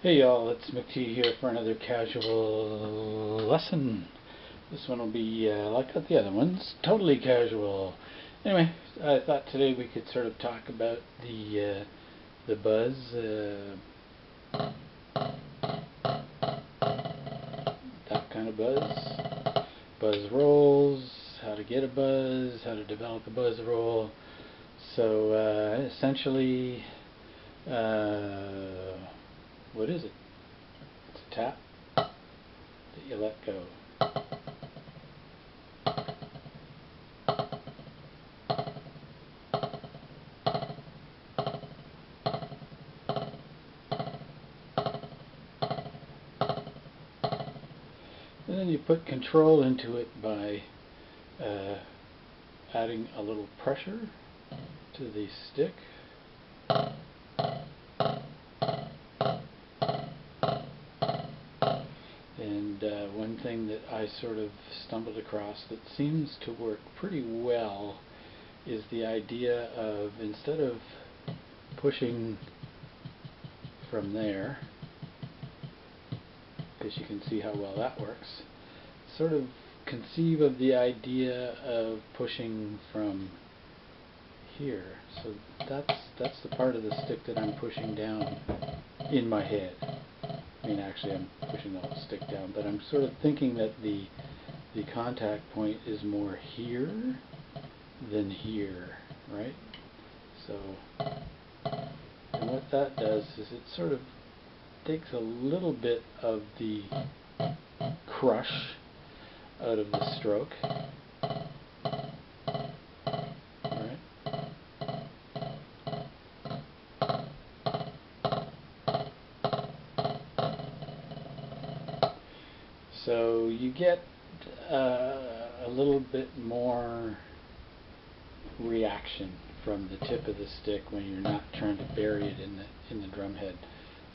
Hey y'all, it's McT here for another casual lesson. This one will be like the other ones, totally casual. Anyway, I thought today we could sort of talk about the buzz, that kind of buzz rolls, how to get a buzz, how to develop a buzz roll. So essentially, what is it? It's a tap that you let go. And then you put control into it by adding a little pressure to the stick. And one thing that I sort of stumbled across that seems to work pretty well is the idea of, instead of pushing from there, because you can see how well that works, sort of conceive of the idea of pushing from here. So that's the part of the stick that I'm pushing down in my head. I mean, actually I'm pushing the whole stick down, but I'm sort of thinking that the contact point is more here than here, right? So, and what that does is it sort of takes a little bit of the crush out of the stroke. Right? So you get a little bit more reaction from the tip of the stick when you're not trying to bury it in the drum head.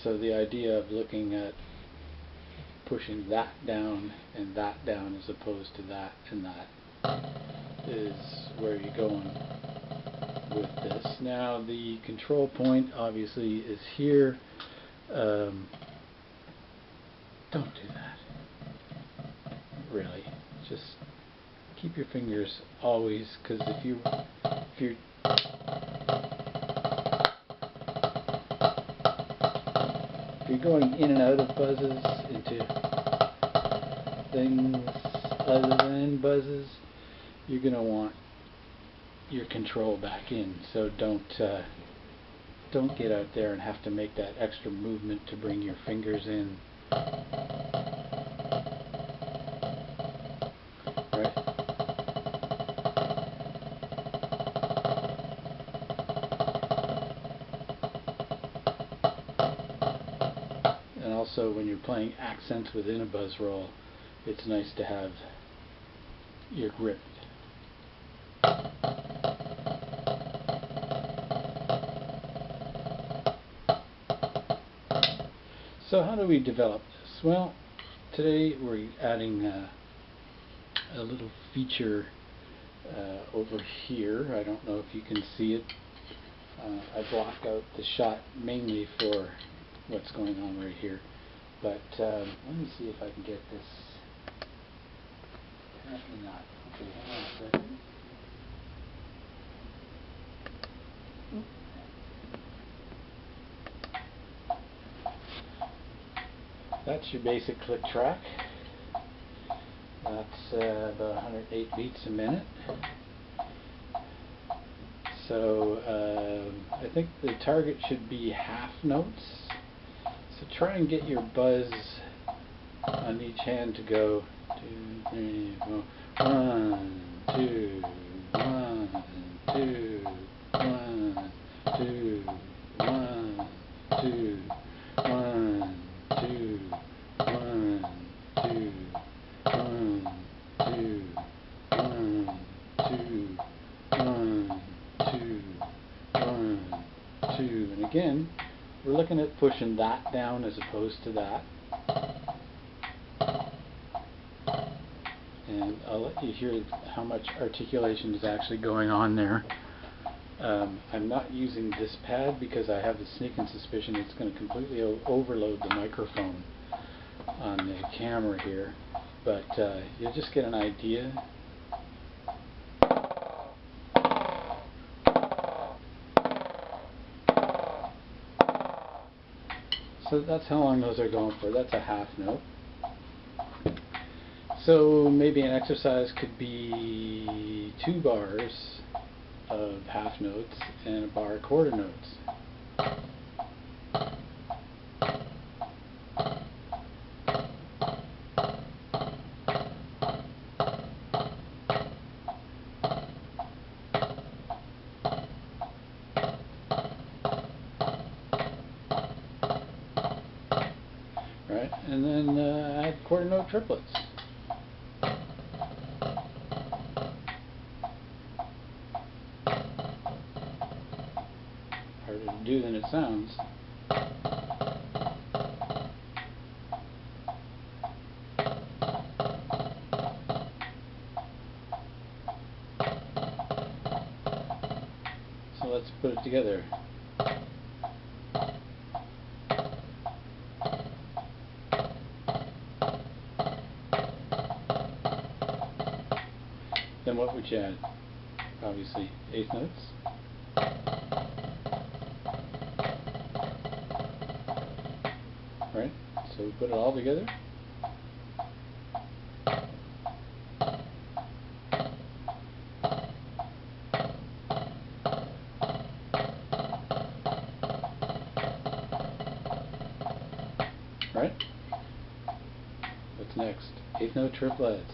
So the idea of looking at pushing that down and that down as opposed to that and that is where you're going with this. Now the control point obviously is here. Don't do that. Really, just keep your fingers always, because if you're going in and out of buzzes into things other than buzzes, you're going to want your control back in. So don't get out there and have to make that extra movement to bring your fingers in. Right? And also, when you're playing accents within a buzz roll, it's nice to have your grip. So how do we develop this? Well, today we're adding a little feature over here. I don't know if you can see it. I blocked out the shot mainly for what's going on right here. But let me see if I can get this. Apparently not. Okay, hang on a second. That's your basic click track. That's about 108 beats a minute. So I think the target should be half notes. So try and get your buzz on each hand to go 2, 3, 4. 1, 2, 1, 2, 1, 2, 1, 2, 1, 2, 1, 2, 1, 2, 1, 2, 1, 2, 1, 2, and again, we're looking at pushing that down as opposed to that. And I'll let you hear how much articulation is actually going on there. I'm not using this pad because I have a sneaking suspicion it's going to completely overload the microphone on the camera here, but you'll just get an idea. So that's how long those are going for. That's a half note. So maybe an exercise could be 2 bars of half notes and a bar quarter notes. Right, and then add quarter note triplets. Harder to do than it sounds. So let's put it together. Then what would you add? Obviously, 8th notes. Right? So we put it all together. Right? What's next? 8th note triplets.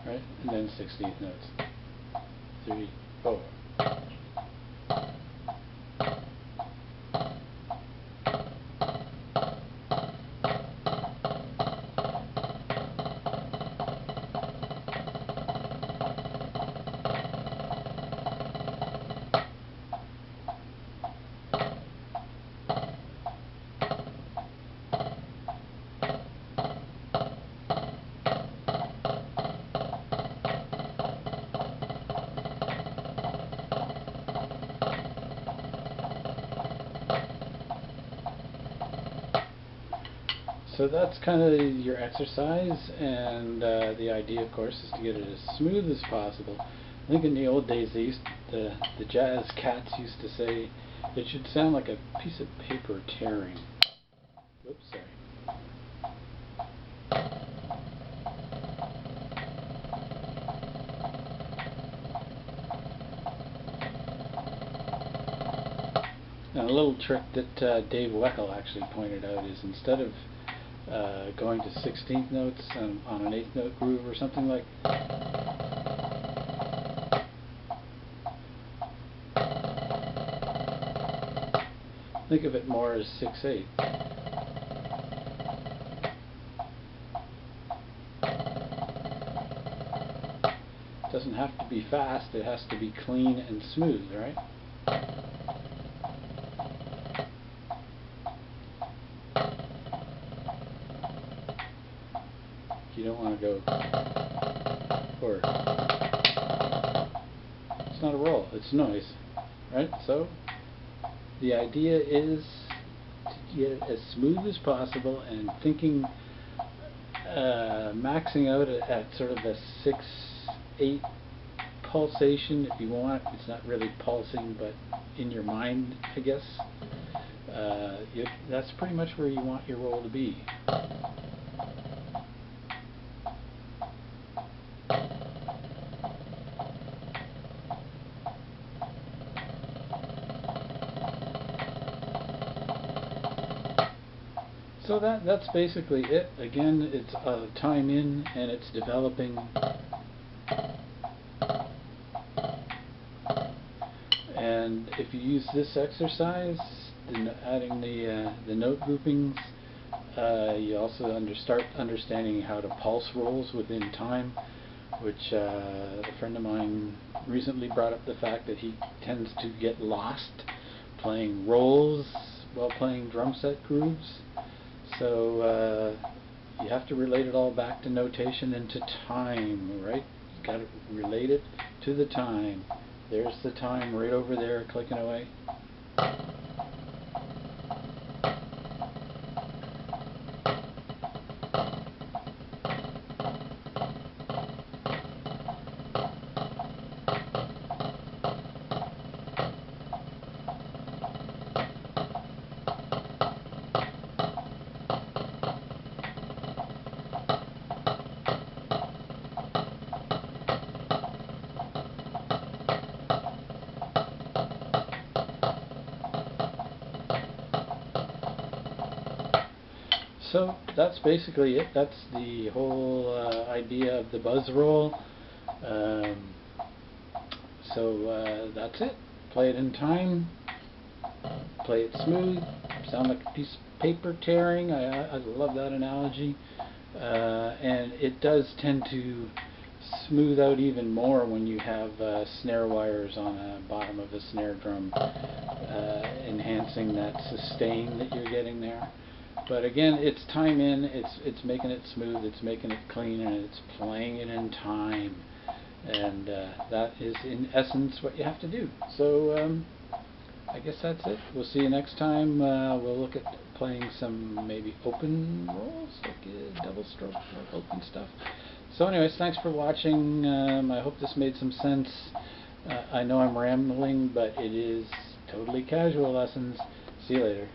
Right? And then 16th notes. 3, 4. So that's kind of your exercise, and the idea, of course, is to get it as smooth as possible. I think in the old days, the jazz cats used to say it should sound like a piece of paper tearing. Whoops, sorry. And a little trick that Dave Weckl actually pointed out is instead of going to 16th notes on an 8th note groove or something like think of it more as 6/8. It doesn't have to be fast, it has to be clean and smooth, right? You don't want to go, or it's not a roll, it's noise, right? So the idea is to get it as smooth as possible, and thinking maxing out at sort of a 6/8 pulsation if you want. It's not really pulsing, but in your mind, I guess. That's pretty much where you want your roll to be. So that's basically it. Again, it's time in and it's developing. And if you use this exercise, adding the note groupings, you also start understanding how to pulse rolls within time, which a friend of mine recently brought up the fact that he tends to get lost playing rolls while playing drum set grooves. So you have to relate it all back to notation and to time, right? You got to relate it to the time. There's the time right over there clicking away. So that's basically it. That's the whole idea of the buzz roll. That's it. Play it in time. Play it smooth. Sound like a piece of paper tearing. I love that analogy. And it does tend to smooth out even more when you have snare wires on the bottom of a snare drum, enhancing that sustain that you're getting there. But again, it's time in, it's making it smooth, it's making it clean, and it's playing it in time. And that is in essence what you have to do. So I guess that's it. We'll see you next time. We'll look at playing some maybe open rolls, like double stroke or open stuff. So anyways, thanks for watching. I hope this made some sense. I know I'm rambling, but it is totally casual lessons. See you later.